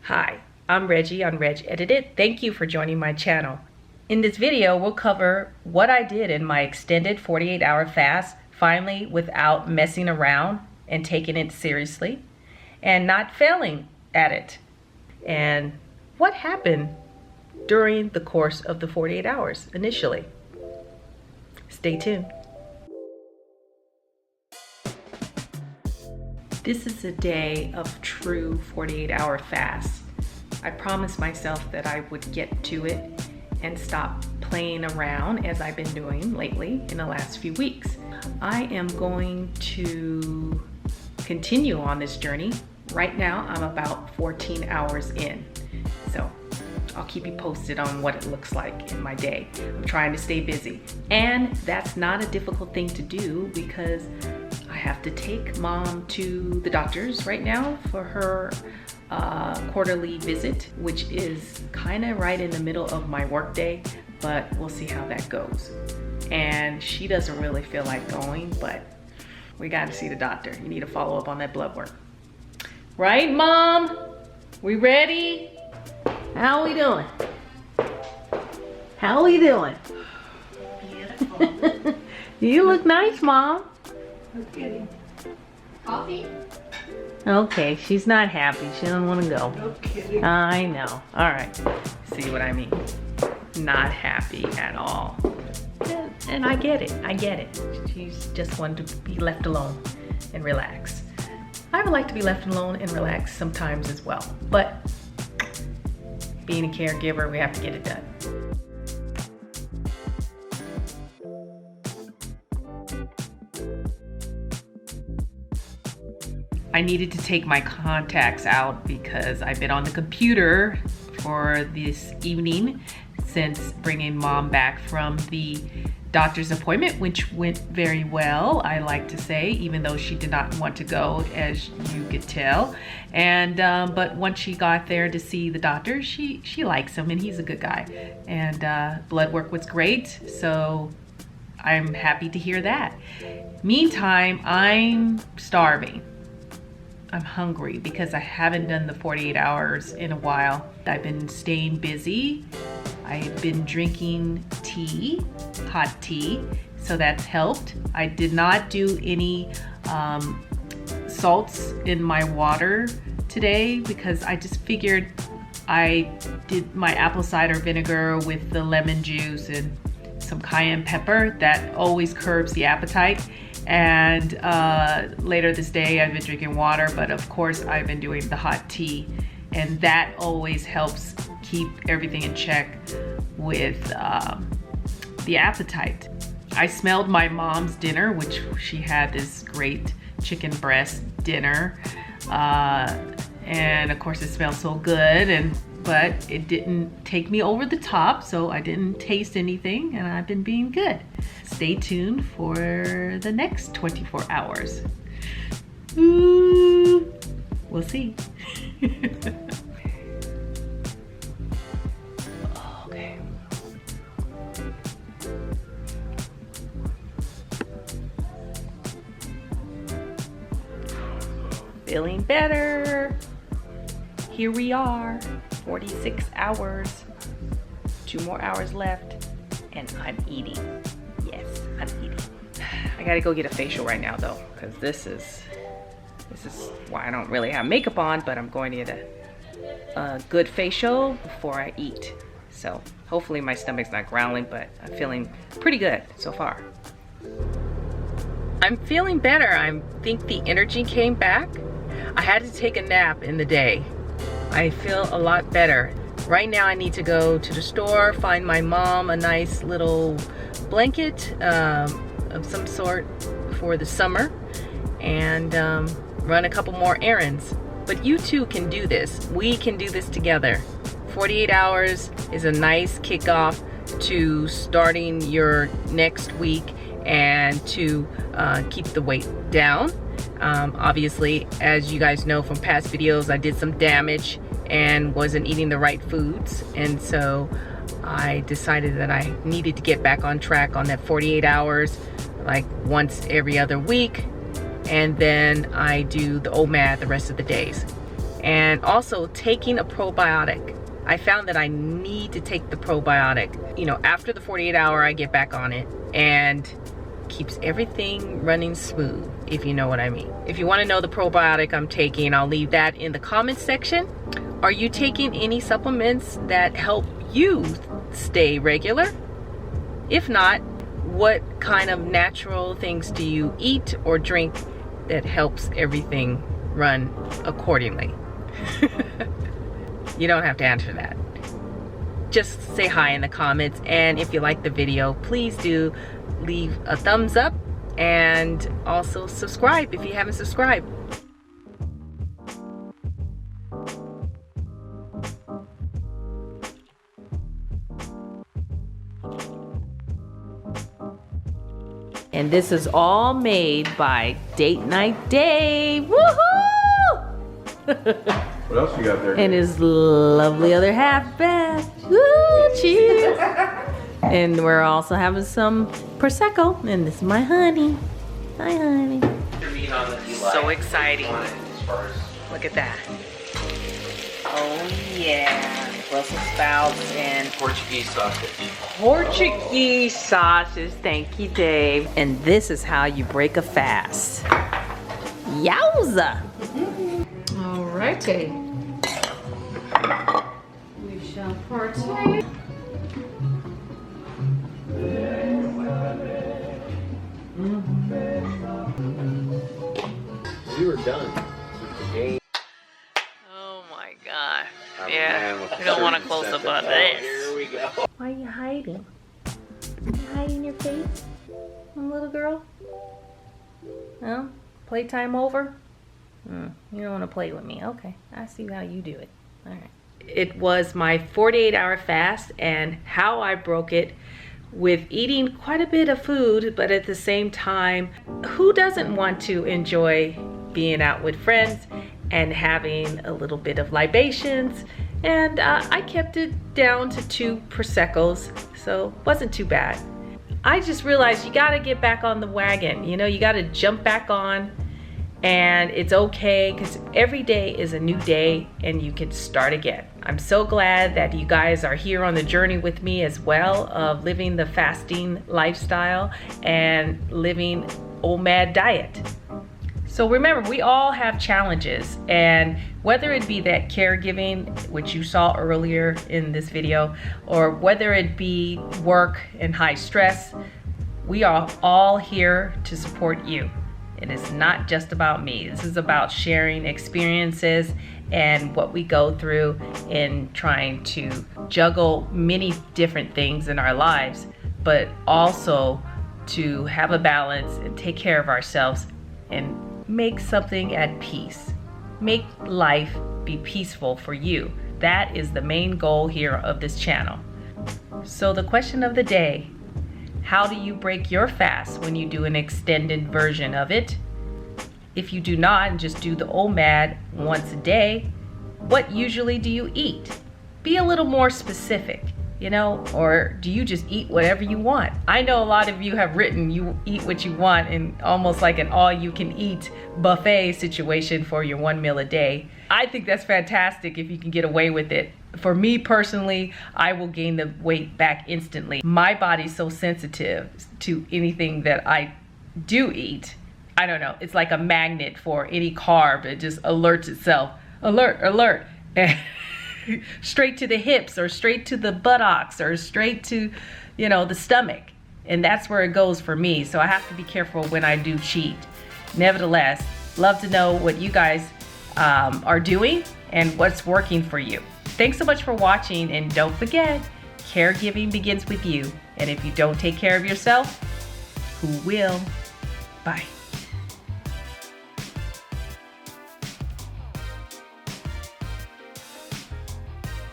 Hi, I'm Reggie on RegEdited. Thank you for joining my channel. In this video, we'll cover what I did in my extended 48-hour fast, finally without messing around and taking it seriously and not failing at it. And what happened during the course of the 48 hours initially. Stay tuned. This is a day of true 48-hour fast. I promised myself that I would get to it and stop playing around as I've been doing lately in the last few weeks. I am going to continue on this journey. Right now, I'm about 14 hours in. So I'll keep you posted on what it looks like in my day. I'm trying to stay busy. And that's not a difficult thing to do because I have to take mom to the doctor's right now for her quarterly visit, which is kind of right in the middle of my work day, but we'll see how that goes. And she doesn't really feel like going, but we got to see the doctor. You need to follow up on that blood work. Right, Mom? We ready? How are we doing? How are we doing? Beautiful. You look nice, Mom. Okay. Coffee? Okay, she's not happy. She doesn't want to go. No kidding. I know. All right. See what I mean? Not happy at all. And I get it. I get it. She's just wanted to be left alone and relax. I would like to be left alone and relax sometimes as well. But being a caregiver, we have to get it done. I needed to take my contacts out because I've been on the computer for this evening since bringing mom back from the doctor's appointment, which went very well, I like to say, even though she did not want to go, as you could tell. And but once she got there to see the doctor, she likes him and he's a good guy. And blood work was great, so I'm happy to hear that. Meantime, I'm starving. I'm hungry because I haven't done the 48 hours in a while. I've been staying busy. I've been drinking tea, hot tea, so that's helped. I did not do any salts in my water today because I just figured I did my apple cider vinegar with the lemon juice and some cayenne pepper. That always curbs the appetite. And later this day I've been drinking water, but of course I've been doing the hot tea, and that always helps keep everything in check with the appetite. I smelled my mom's dinner, which she had this great chicken breast dinner, and of course it smelled so good, but it didn't take me over the top, so I didn't taste anything, and I've been being good. Stay tuned for the next 24 hours. Ooh, we'll see. Okay. Feeling better. Here we are, 46 hours. 2 more hours left, and I'm eating. Yes, I'm eating. I gotta go get a facial right now though, because this is why I don't really have makeup on, but I'm going to get a good facial before I eat. So hopefully my stomach's not growling, but I'm feeling pretty good so far. I'm feeling better. I think the energy came back. I had to take a nap in the day. I feel a lot better. Right now I need to go to the store, find my mom a nice little blanket of some sort for the summer, and run a couple more errands. But you too can do this. We can do this together. 48 hours is a nice kickoff to starting your next week and to keep the weight down. Obviously, as you guys know from past videos, I did some damage and wasn't eating the right foods, and so I decided that I needed to get back on track on that 48 hours, like once every other week, and then I do the OMAD the rest of the days. and also taking a probiotic. I found that I need to take the probiotic. You know, after the 48 hour, I get back on it and keeps everything running smooth, if you know what I mean. If you want to know the probiotic I'm taking, I'll leave that in the comments section. Are you taking any supplements that help you stay regular? If not, what kind of natural things do you eat or drink that helps everything run accordingly? You don't have to answer that. Just say hi in the comments, and if you like the video, please do leave a thumbs up and also subscribe if you haven't subscribed. And this is all made by Date Night Dave. Woohoo! What else you got there? And his lovely other half, Beth. Woo! Cheers! And we're also having some Prosecco. And this is my honey. Hi, honey. So exciting. Look at that. Oh, yeah. Brussels sprouts and Portuguese sausage. Portuguese sausage. Thank you, Dave. And this is how you break a fast. Yowza! Alrighty. We shall partake. We were done. Oh my god. I'm Yeah, we don't want to close up on this. Here we go. Why are you hiding? You hiding your face, little girl? No? Playtime over? You don't want to play with me. Okay, I see how you do it. All right. It was my 48-hour fast and how I broke it with eating quite a bit of food, but at the same time, who doesn't want to enjoy being out with friends and having a little bit of libations? And I kept it down to 2 Proseccos, so wasn't too bad. I just realized you gotta get back on the wagon. You know, you gotta jump back on, and it's okay because every day is a new day and you can start again. I'm so glad that you guys are here on the journey with me as well of living the fasting lifestyle and living OMAD diet. So remember, we all have challenges, and whether it be that caregiving, which you saw earlier in this video, or whether it be work and high stress, we are all here to support you. It is not just about me. This is about sharing experiences and what we go through in trying to juggle many different things in our lives, but also to have a balance and take care of ourselves and make something at peace. Make life be peaceful for you. That is the main goal here of this channel. So the question of the day: how do you break your fast when you do an extended version of it? If you do not and just do the OMAD once a day, what usually do you eat? Be a little more specific, you know, or do you just eat whatever you want? I know a lot of you have written you eat what you want in almost like an all-you-can-eat buffet situation for your 1 meal a day. I think that's fantastic if you can get away with it. For me personally, I will gain the weight back instantly. My body's so sensitive to anything that I do eat. I don't know, it's like a magnet for any carb. It just alerts itself. Alert, alert. Straight to the hips or straight to the buttocks or straight to, you know, the stomach. And that's where it goes for me. So I have to be careful when I do cheat. Nevertheless, love to know what you guys are doing and what's working for you. Thanks so much for watching, and don't forget, caregiving begins with you. And if you don't take care of yourself, who will? Bye.